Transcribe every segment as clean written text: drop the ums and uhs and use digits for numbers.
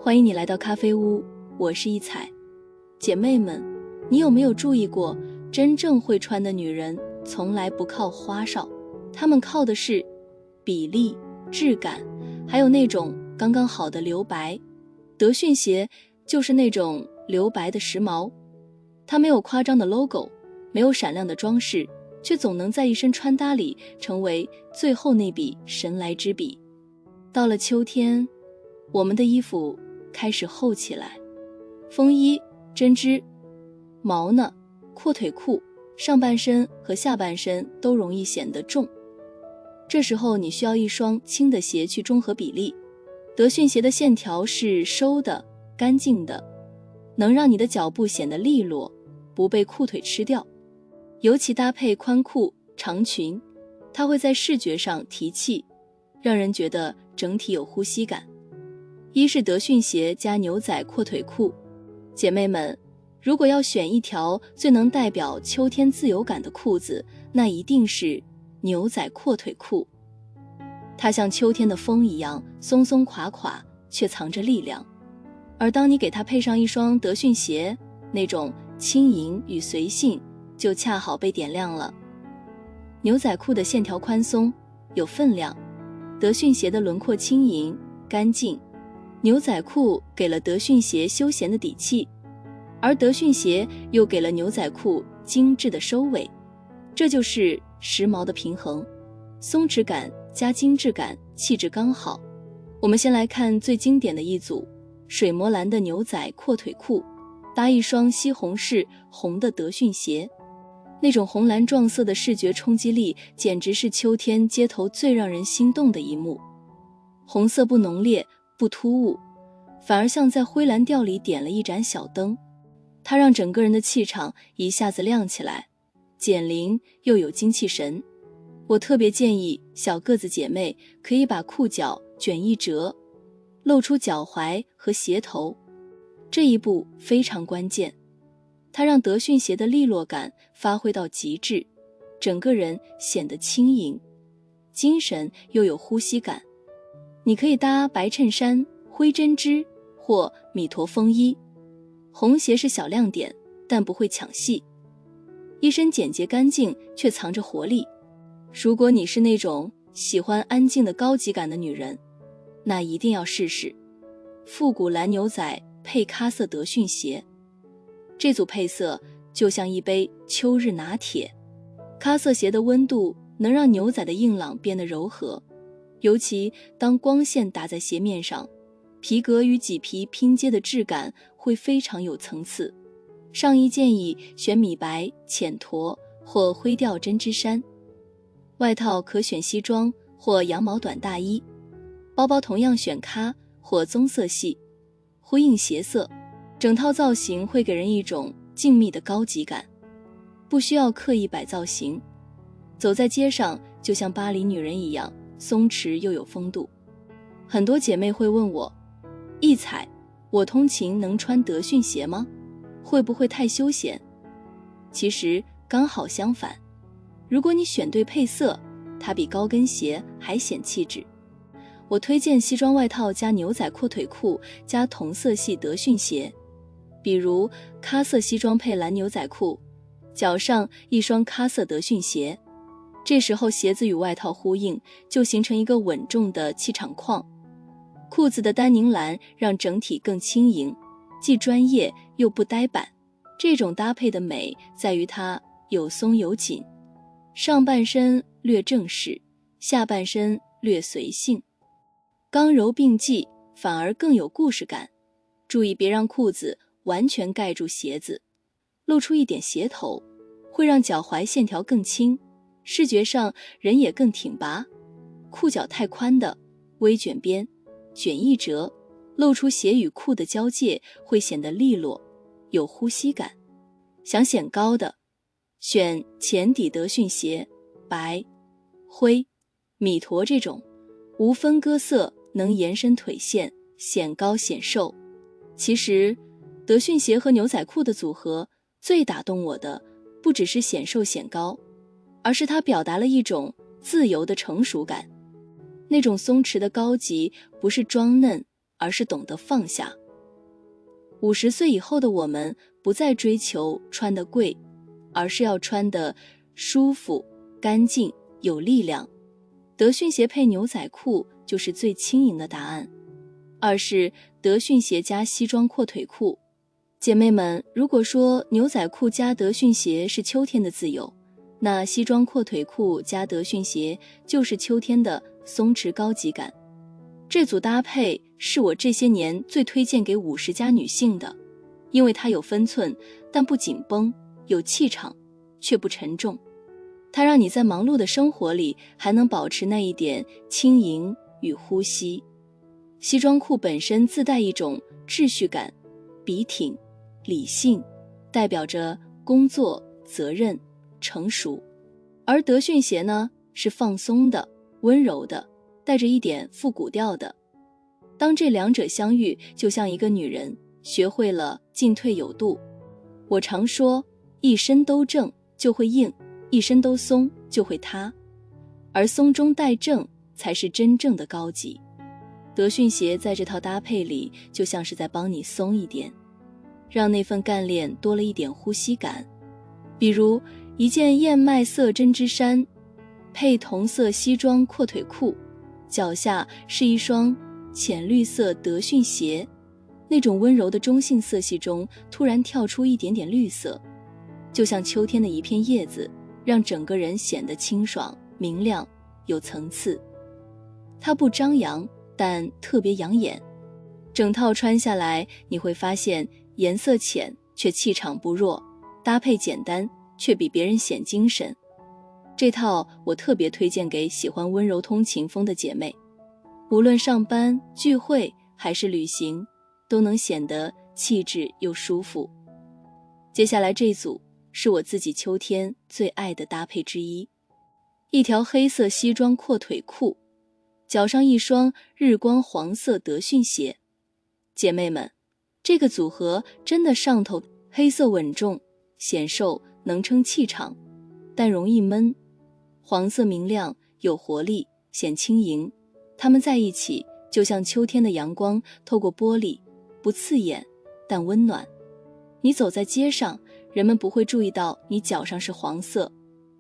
欢迎你来到咖啡屋，我是一彩。姐妹们，你有没有注意过，真正会穿的女人从来不靠花哨，她们靠的是比例、质感，还有那种刚刚好的留白。德训鞋就是那种留白的时髦，它没有夸张的 logo， 没有闪亮的装饰，却总能在一身穿搭里成为最后那笔神来之笔。到了秋天，我们的衣服开始厚起来，风衣、针织、毛呢、阔腿裤，上半身和下半身都容易显得重。这时候你需要一双轻的鞋去中和比例。德训鞋的线条是收的、干净的，能让你的脚步显得利落，不被裤腿吃掉。尤其搭配宽裤、长裙，它会在视觉上提气，让人觉得整体有呼吸感。一是德训鞋加牛仔阔腿裤，姐妹们，如果要选一条最能代表秋天自由感的裤子，那一定是牛仔阔腿裤。它像秋天的风一样松松垮垮，却藏着力量。而当你给它配上一双德训鞋，那种轻盈与随性就恰好被点亮了。牛仔裤的线条宽松，有分量；德训鞋的轮廓轻盈、干净。牛仔裤给了德训鞋休闲的底气，而德训鞋又给了牛仔裤精致的收尾。这就是时髦的平衡，松弛感加精致感，气质刚好。我们先来看最经典的一组，水魔蓝的牛仔阔腿裤，搭一双西红柿红的德训鞋，那种红蓝撞色的视觉冲击力，简直是秋天街头最让人心动的一幕。红色不浓烈不突兀，反而像在灰蓝调里点了一盏小灯，它让整个人的气场一下子亮起来，减龄又有精气神。我特别建议小个子姐妹可以把裤脚卷一折，露出脚踝和鞋头，这一步非常关键，它让德训鞋的利落感发挥到极致，整个人显得轻盈，精神又有呼吸感。你可以搭白衬衫、灰针织或米驼风衣，红鞋是小亮点，但不会抢戏，一身简洁干净却藏着活力。如果你是那种喜欢安静的高级感的女人，那一定要试试复古蓝牛仔配咖色德训鞋，这组配色就像一杯秋日拿铁。咖色鞋的温度能让牛仔的硬朗变得柔和，尤其当光线打在鞋面上，皮革与麂皮拼接的质感会非常有层次。上衣建议选米白、浅驼或灰调针织衫，外套可选西装或羊毛短大衣，包包同样选咖或棕色系，呼应鞋色，整套造型会给人一种静谧的高级感，不需要刻意摆造型，走在街上就像巴黎女人一样松弛又有风度。很多姐妹会问我，一彩，我通勤能穿德训鞋吗？会不会太休闲？其实刚好相反，如果你选对配色，它比高跟鞋还显气质。我推荐西装外套加牛仔阔腿裤加同色系德训鞋，比如咖色西装配蓝牛仔裤，脚上一双咖色德训鞋，这时候鞋子与外套呼应，就形成一个稳重的气场框。裤子的丹宁蓝让整体更轻盈，既专业又不呆板。这种搭配的美在于它有松有紧，上半身略正式，下半身略随性，刚柔并济，反而更有故事感。注意别让裤子完全盖住鞋子，露出一点鞋头，会让脚踝线条更轻，视觉上人也更挺拔。裤脚太宽的微卷边，卷一折，露出鞋与裤的交界，会显得利落，有呼吸感。想显高的，选浅底德训鞋，白、灰、米驼这种，无分割色，能延伸腿线，显高显瘦。其实，德训鞋和牛仔裤的组合最打动我的，不只是显瘦显高，而是它表达了一种自由的成熟感。那种松弛的高级，不是装嫩，而是懂得放下。50岁以后的我们不再追求穿得贵，而是要穿得舒服、干净、有力量。德训鞋配牛仔裤就是最轻盈的答案。二是德训鞋加西装阔腿裤。姐妹们，如果说牛仔裤加德训鞋是秋天的自由，那西装阔腿裤加德训鞋就是秋天的松弛高级感。这组搭配是我这些年最推荐给50+女性的，因为它有分寸，但不紧绷，有气场，却不沉重。它让你在忙碌的生活里还能保持那一点轻盈与呼吸。西装裤本身自带一种秩序感，笔挺、理性，代表着工作、责任、成熟。而德训鞋呢，是放松的、温柔的，带着一点复古调的。当这两者相遇，就像一个女人学会了进退有度。我常说，一身都正就会硬，一身都松就会塌，而松中带正才是真正的高级。德训鞋在这套搭配里，就像是在帮你松一点，让那份干练多了一点呼吸感。比如一件燕麦色针织衫，配同色西装阔腿裤，脚下是一双浅绿色德训鞋，那种温柔的中性色系中突然跳出一点点绿色，就像秋天的一片叶子，让整个人显得清爽、明亮、有层次。它不张扬，但特别养眼。整套穿下来，你会发现颜色浅却气场不弱，搭配简单却比别人显精神。这套我特别推荐给喜欢温柔通勤风的姐妹，无论上班、聚会还是旅行，都能显得气质又舒服。接下来这组是我自己秋天最爱的搭配之一，一条黑色西装阔腿裤，脚上一双日光黄色德训鞋。姐妹们，这个组合真的上头，黑色稳重、显瘦，能撑气场，但容易闷；黄色明亮、有活力，显轻盈。它们在一起，就像秋天的阳光透过玻璃，不刺眼，但温暖。你走在街上，人们不会注意到你脚上是黄色，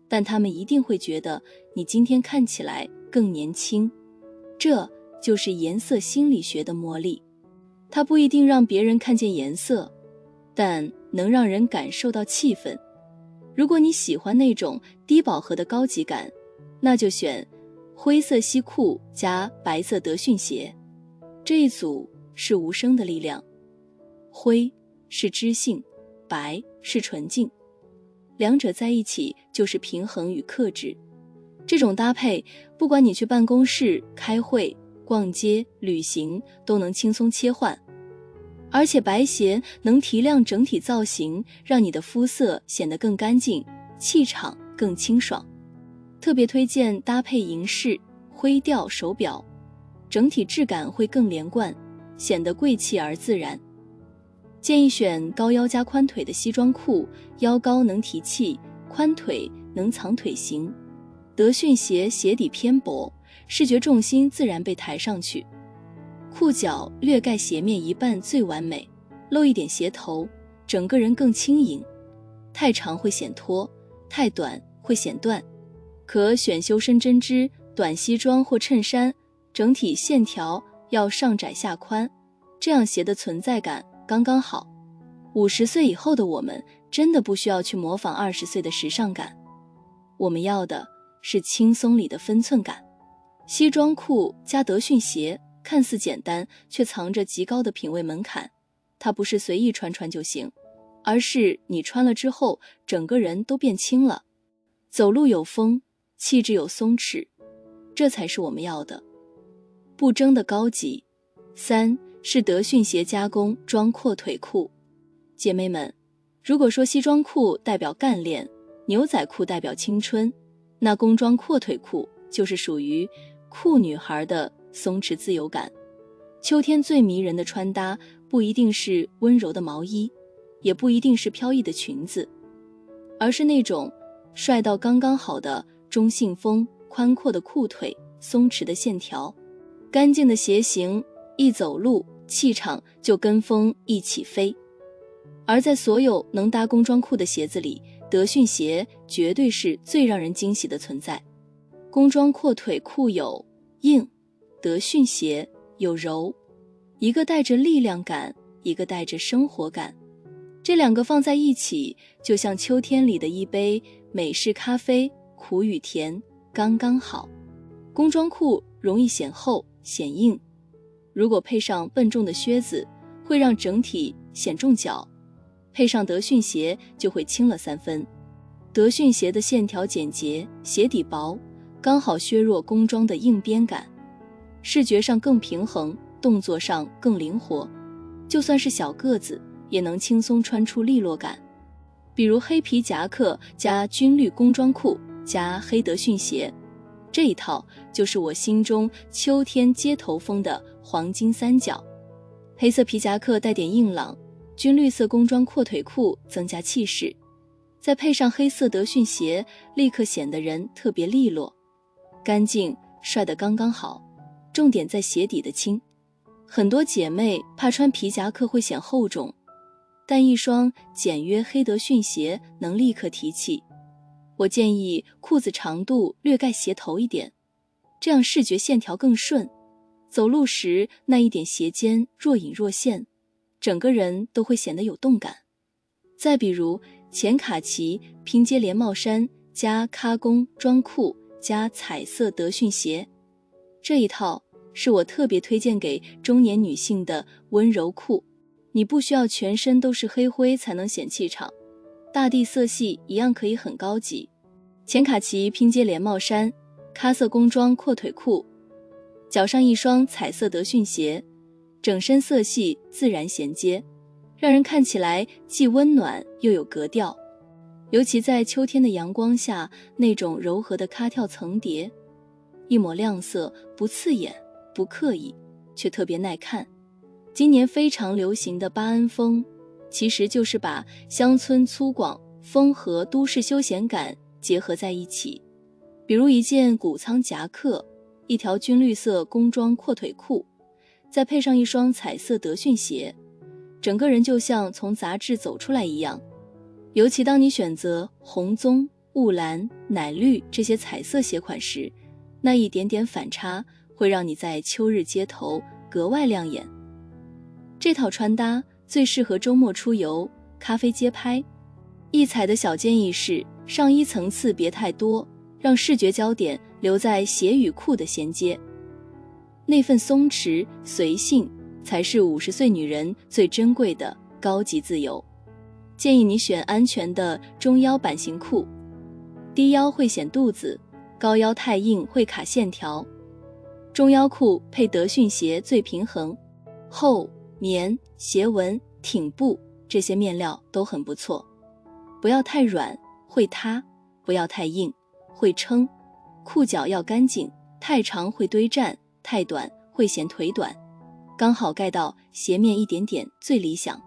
但他们一定会觉得你今天看起来更年轻。这就是颜色心理学的魔力。它不一定让别人看见颜色，但能让人感受到气氛。如果你喜欢那种低饱和的高级感，那就选灰色西裤加白色德训鞋。这一组是无声的力量，灰是知性，白是纯净，两者在一起就是平衡与克制。这种搭配，不管你去办公室、开会、逛街、旅行，都能轻松切换。而且白鞋能提亮整体造型，让你的肤色显得更干净，气场更清爽。特别推荐搭配银饰、灰调手表，整体质感会更连贯，显得贵气而自然。建议选高腰加宽腿的西装裤，腰高能提气，宽腿能藏腿型。德训鞋鞋底偏薄，视觉重心自然被抬上去。裤脚略盖鞋面一半最完美，露一点鞋头，整个人更轻盈。太长会显脱，太短会显断。可选修身针织、短西装或衬衫，整体线条要上窄下宽，这样鞋的存在感刚刚好。50岁以后的我们真的不需要去模仿20岁的时尚感，我们要的是轻松里的分寸感。西装裤加德训鞋看似简单，却藏着极高的品味门槛。它不是随意穿穿就行，而是你穿了之后，整个人都变轻了，走路有风，气质有松弛，这才是我们要的。不争的高级。3是德训鞋加工装阔腿裤。姐妹们，如果说西装裤代表干练，牛仔裤代表青春，那工装阔腿裤就是属于酷女孩的松弛自由感。秋天最迷人的穿搭，不一定是温柔的毛衣，也不一定是飘逸的裙子，而是那种帅到刚刚好的中性风，宽阔的裤腿，松弛的线条，干净的鞋型，一走路气场就跟风一起飞。而在所有能搭工装裤的鞋子里，德训鞋绝对是最让人惊喜的存在。工装阔腿裤有硬，德训鞋有柔，一个带着力量感，一个带着生活感，这两个放在一起，就像秋天里的一杯美式咖啡，苦与甜刚刚好。工装裤容易显厚显硬，如果配上笨重的靴子，会让整体显重脚，配上德训鞋就会轻了3分。德训鞋的线条简洁，鞋底薄，刚好削弱工装的硬边感，视觉上更平衡，动作上更灵活，就算是小个子也能轻松穿出利落感。比如黑皮夹克加军绿工装裤加黑德训鞋，这一套就是我心中秋天街头风的黄金三角。黑色皮夹克带点硬朗，军绿色工装阔腿裤增加气势，再配上黑色德训鞋，立刻显得人特别利落、干净，帅得刚刚好。重点在鞋底的轻，很多姐妹怕穿皮夹克会显厚重，但一双简约黑德训鞋能立刻提气。我建议裤子长度略盖鞋头一点，这样视觉线条更顺，走路时那一点鞋尖若隐若现，整个人都会显得有动感。再比如浅卡其拼接连帽衫加咖工装裤加彩色德训鞋，这一套是我特别推荐给中年女性的温柔裤。你不需要全身都是黑灰才能显气场，大地色系一样可以很高级。浅卡其拼接连帽衫，咖色工装阔腿裤，脚上一双彩色德训鞋，整身色系自然衔接，让人看起来既温暖又有格调。尤其在秋天的阳光下，那种柔和的咖跳层叠，一抹亮色，不刺眼不刻意，却特别耐看。今年非常流行的巴恩风，其实就是把乡村粗犷风和都市休闲感结合在一起。比如一件谷仓夹克，一条军绿色工装阔腿裤，再配上一双彩色德训鞋，整个人就像从杂志走出来一样。尤其当你选择红棕、雾蓝、奶绿这些彩色鞋款时，那一点点反差会让你在秋日街头格外亮眼。这套穿搭最适合周末出游、咖啡街拍。异彩的小建议是，上衣层次别太多，让视觉焦点留在鞋与裤的衔接。那份松弛随性，才是50岁女人最珍贵的高级自由。建议你选安全的中腰版型裤，低腰会显肚子，高腰太硬会卡线条。中腰裤配德训鞋最平衡，厚、棉、斜纹、挺布这些面料都很不错。不要太软会塌，不要太硬会撑。裤脚要干净，太长会堆站，太短会显腿短，刚好盖到鞋面一点点最理想。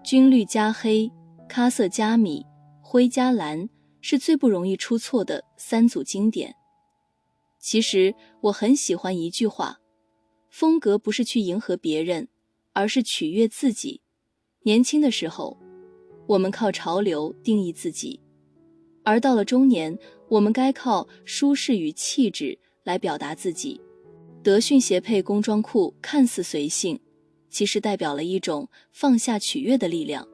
军绿加黑、咖色加米、灰加蓝是最不容易出错的3组经典。其实我很喜欢一句话，风格不是去迎合别人，而是取悦自己。年轻的时候，我们靠潮流定义自己，而到了中年，我们该靠舒适与气质来表达自己。德训鞋配工装裤看似随性，其实代表了一种放下取悦的力量。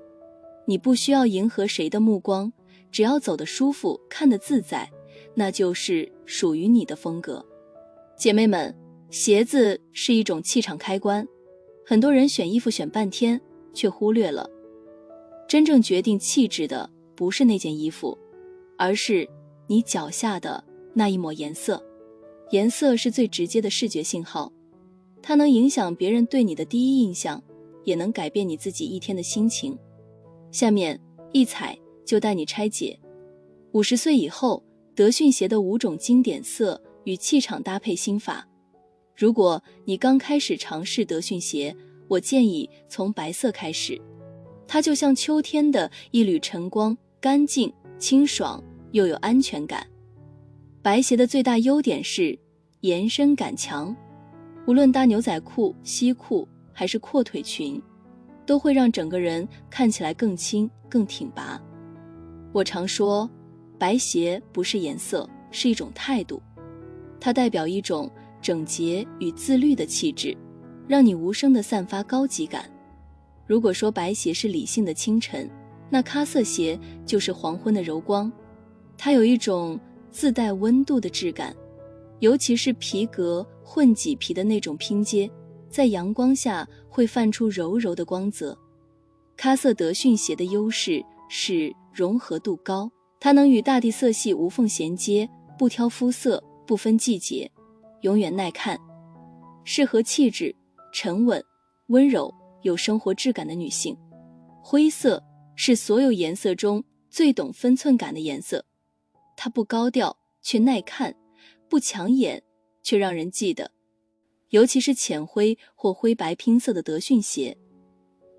你不需要迎合谁的目光，只要走得舒服，看得自在，那就是属于你的风格。姐妹们，鞋子是一种气场开关，很多人选衣服选半天，却忽略了真正决定气质的不是那件衣服，而是你脚下的那一抹颜色。颜色是最直接的视觉信号，它能影响别人对你的第一印象，也能改变你自己一天的心情。下面一彩就带你拆解50岁以后德训鞋的5种经典色与气场搭配心法。如果你刚开始尝试德训鞋，我建议从白色开始，它就像秋天的一缕晨光，干净、清爽又有安全感。白鞋的最大优点是延伸感强，无论搭牛仔裤、西裤还是阔腿裙，都会让整个人看起来更轻、更挺拔。我常说，白鞋不是颜色，是一种态度，它代表一种整洁与自律的气质，让你无声地散发高级感。如果说白鞋是理性的清晨，那咖色鞋就是黄昏的柔光，它有一种自带温度的质感，尤其是皮革混麂皮的那种拼接，在阳光下会泛出柔柔的光泽。咖色德训鞋的优势是融合度高，它能与大地色系无缝衔接，不挑肤色，不分季节，永远耐看，适合气质沉稳、温柔、有生活质感的女性。灰色是所有颜色中最懂分寸感的颜色，它不高调却耐看，不抢眼却让人记得。尤其是浅灰或灰白拼色的德训鞋，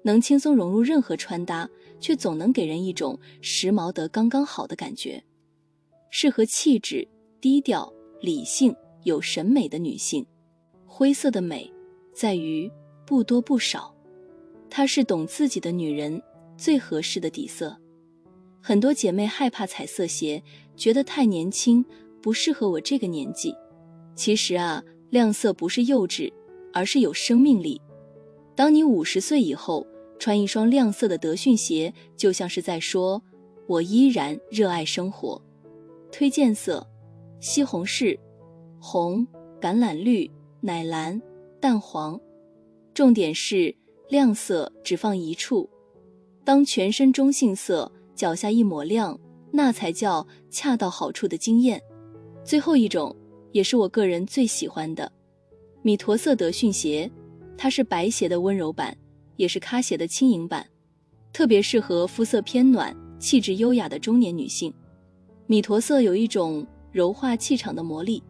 能轻松融入任何穿搭，却总能给人一种时髦得刚刚好的感觉。适合气质低调、理性、有审美的女性。灰色的美在于不多不少，它是懂自己的女人最合适的底色。很多姐妹害怕彩色鞋，觉得太年轻，不适合我这个年纪。其实啊，亮色不是幼稚，而是有生命力。当你50岁以后，穿一双亮色的德训鞋，就像是在说，我依然热爱生活。推荐色：西红柿、红、橄榄绿、奶蓝、淡黄。重点是亮色只放一处，当全身中性色，脚下一抹亮，那才叫恰到好处的惊艳。最后一种，也是我个人最喜欢的，米驼色德训鞋，它是白鞋的温柔版，也是咖鞋的轻盈版，特别适合肤色偏暖、气质优雅的中年女性。米驼色有一种柔化气场的魔力，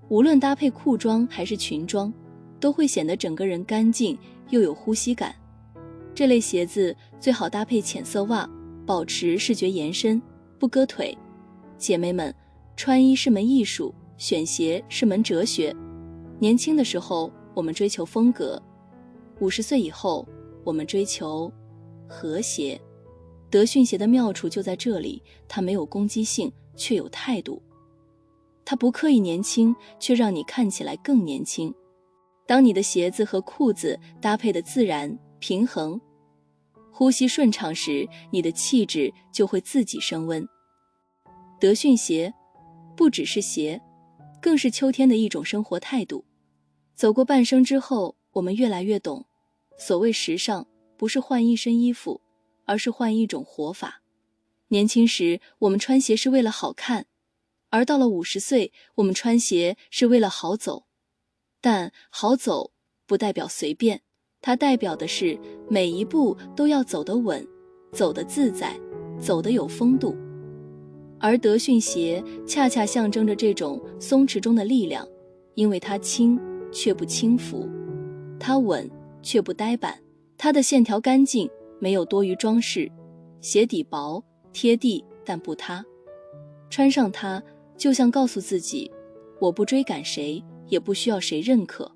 无论搭配裤装还是裙装，都会显得整个人干净又有呼吸感。这类鞋子最好搭配浅色袜，保持视觉延伸，不割腿。姐妹们，穿衣是门艺术，选鞋是门哲学。年轻的时候我们追求风格，50岁以后我们追求和谐。德训鞋的妙处就在这里，它没有攻击性，却有态度。它不刻意年轻，却让你看起来更年轻。当你的鞋子和裤子搭配的自然、平衡，呼吸顺畅时，你的气质就会自己升温。德训鞋不只是鞋，更是秋天的一种生活态度。走过半生之后，我们越来越懂，所谓时尚不是换一身衣服，而是换一种活法。年轻时我们穿鞋是为了好看，而到了50岁，我们穿鞋是为了好走。但好走不代表随便，它代表的是每一步都要走得稳，走得自在，走得有风度。而德训鞋恰恰象征着这种松弛中的力量，因为它轻却不轻浮，它稳却不呆板，它的线条干净，没有多余装饰，鞋底薄贴地但不塌。穿上它就像告诉自己，我不追赶谁，也不需要谁认可。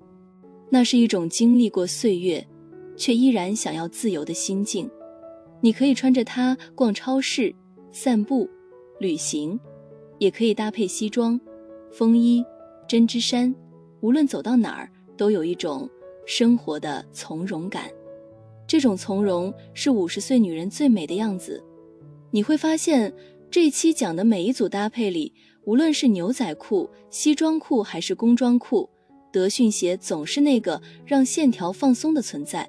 那是一种经历过岁月却依然想要自由的心境。你可以穿着它逛超市、散步、旅行，也可以搭配西装、风衣、针织衫，无论走到哪儿都有一种生活的从容感。这种从容是50岁女人最美的样子。你会发现，这一期讲的每一组搭配里，无论是牛仔裤、西装裤还是工装裤，德训鞋总是那个让线条放松的存在。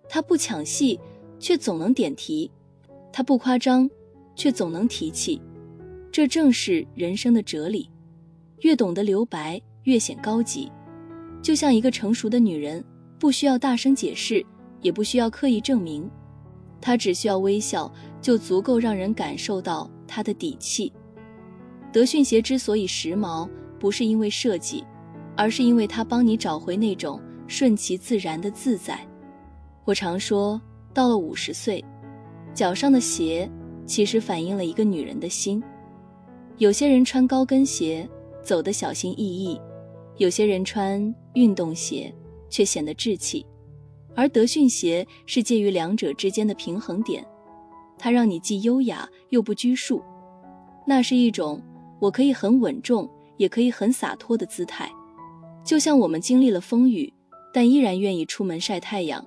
它不抢戏，却总能点题；它不夸张，却总能提气。这正是人生的哲理，越懂得留白，越显高级。就像一个成熟的女人，不需要大声解释，也不需要刻意证明，她只需要微笑，就足够让人感受到她的底气。德训鞋之所以时髦，不是因为设计，而是因为它帮你找回那种顺其自然的自在。我常说，到了50岁，脚上的鞋其实反映了一个女人的心。有些人穿高跟鞋，走得小心翼翼；有些人穿运动鞋，却显得稚气。而德训鞋是介于两者之间的平衡点，它让你既优雅又不拘束。那是一种我可以很稳重，也可以很洒脱的姿态。就像我们经历了风雨，但依然愿意出门晒太阳。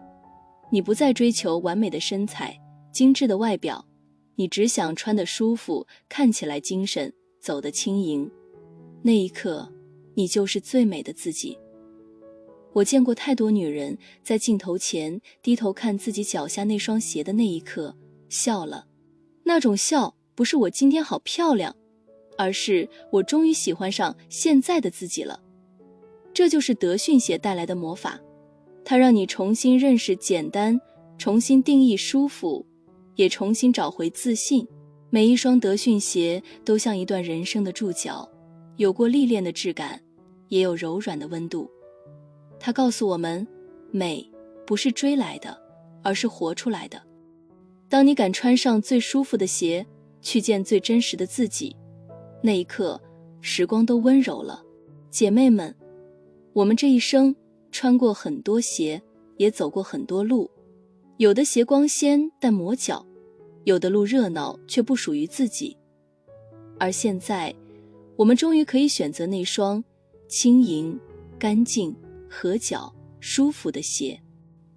你不再追求完美的身材、精致的外表，你只想穿得舒服，看起来精神，走得轻盈。那一刻，你就是最美的自己。我见过太多女人在镜头前低头看自己脚下那双鞋的那一刻笑了，那种笑不是我今天好漂亮，而是我终于喜欢上现在的自己了。这就是德训鞋带来的魔法，它让你重新认识简单，重新定义舒服，也重新找回自信。每一双德训鞋都像一段人生的注脚，有过历练的质感，也有柔软的温度。它告诉我们，美不是追来的，而是活出来的。当你敢穿上最舒服的鞋，去见最真实的自己，那一刻，时光都温柔了。姐妹们，我们这一生穿过很多鞋，也走过很多路，有的鞋光鲜但磨脚，有的路热闹却不属于自己。而现在，我们终于可以选择那双轻盈、干净、合脚、舒服的鞋。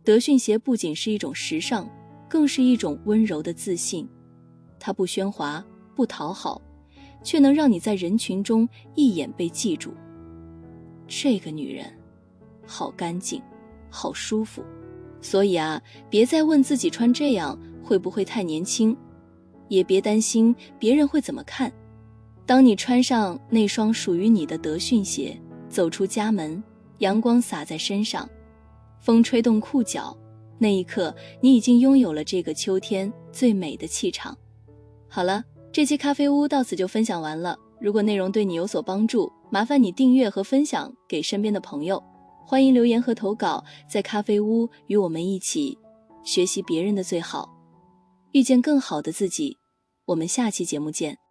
德训鞋不仅是一种时尚，更是一种温柔的自信。它不喧哗，不讨好，却能让你在人群中一眼被记住。这个女人好干净，好舒服。所以别再问自己穿这样会不会太年轻，也别担心别人会怎么看。当你穿上那双属于你的德训鞋，走出家门，阳光洒在身上，风吹动裤脚，那一刻你已经拥有了这个秋天最美的气场。好了，这期咖啡屋到此就分享完了。如果内容对你有所帮助，麻烦你订阅和分享给身边的朋友。欢迎留言和投稿，在咖啡屋与我们一起学习别人的最好，遇见更好的自己。我们下期节目见。